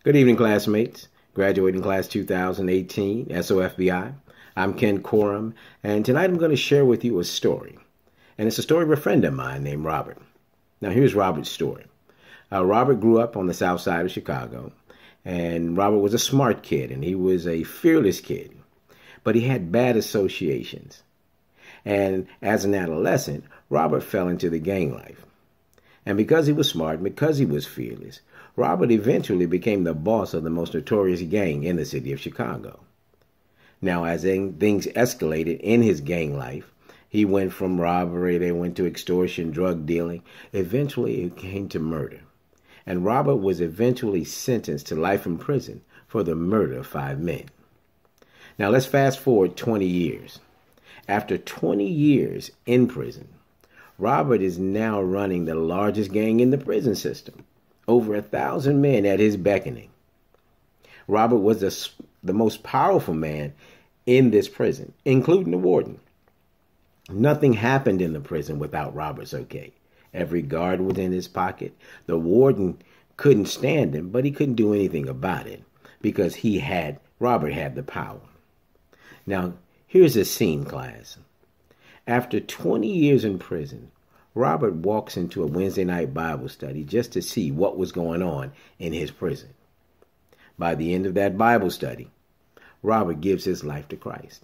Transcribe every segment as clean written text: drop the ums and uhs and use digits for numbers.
Good evening, classmates. Graduating class 2018, SOFBI. I'm Ken Coram, and tonight I'm going to share with you a story. And it's a story of a friend of mine named Robert. Now, here's Robert's story. Robert grew up on the south side of Chicago, and Robert was a smart kid, and he was a fearless kid. But he had bad associations. And as an adolescent, Robert fell into the gang life. And because he was smart, because he was fearless, Robert eventually became the boss of the most notorious gang in the city of Chicago. Now, as things escalated in his gang life, he went from robbery, they went to extortion, drug dealing. Eventually, it came to murder. And Robert was eventually sentenced to life in prison for the murder of 5 men. Now, let's fast forward 20 years. After 20 years in prison, Robert is now running the largest gang in the prison system. Over 1,000 men at his beckoning. Robert was the most powerful man in this prison, including the warden. Nothing happened in the prison without Robert's okay. Every guard was in his pocket. The warden couldn't stand him, but he couldn't do anything about it because Robert had the power. Now, here's a scene, class. After 20 years in prison, Robert walks into a Wednesday night Bible study just to see what was going on in his prison. By the end of that Bible study, Robert gives his life to Christ.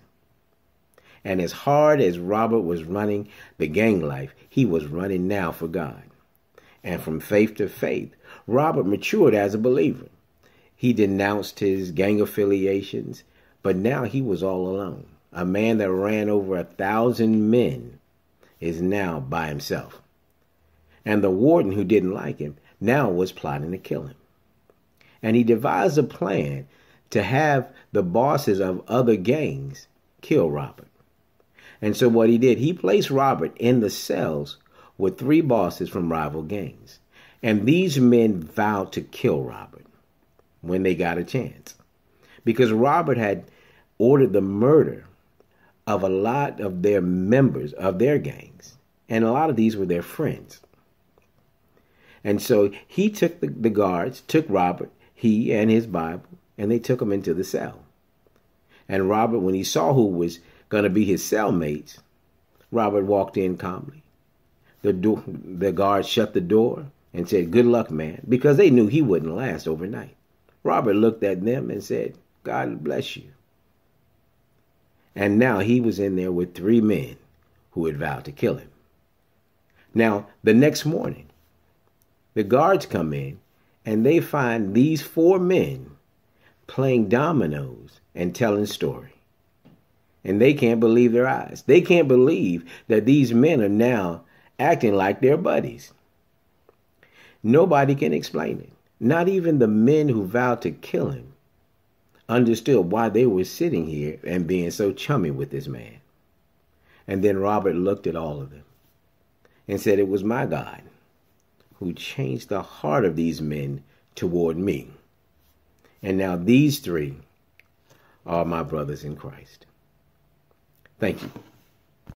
And as hard as Robert was running the gang life, he was running now for God. And from faith to faith, Robert matured as a believer. He denounced his gang affiliations, but now he was all alone. A man that ran over 1,000 men is now by himself. And the warden, who didn't like him, now was plotting to kill him. And he devised a plan to have the bosses of other gangs kill Robert. And so what he did, he placed Robert in the cells with 3 bosses from rival gangs. And these men vowed to kill Robert when they got a chance. Because Robert had ordered the murder of a lot of their members of their gangs. And a lot of these were their friends. And so he took the guards, took Robert, he and his Bible, and they took him into the cell. And Robert, when he saw who was going to be his cellmates, Robert walked in calmly. The guards shut the door and said, "Good luck, man," because they knew he wouldn't last overnight. Robert looked at them and said, "God bless you." And now he was in there with 3 men who had vowed to kill him. Now, the next morning, the guards come in and they find these 4 men playing dominoes and telling story. And they can't believe their eyes. They can't believe that these men are now acting like their buddies. Nobody can explain it. Not even the men who vowed to kill him understood why they were sitting here and being so chummy with this man. And then Robert looked at all of them and said, "It was my God who changed the heart of these men toward me. And now these 3 are my brothers in Christ." Thank you.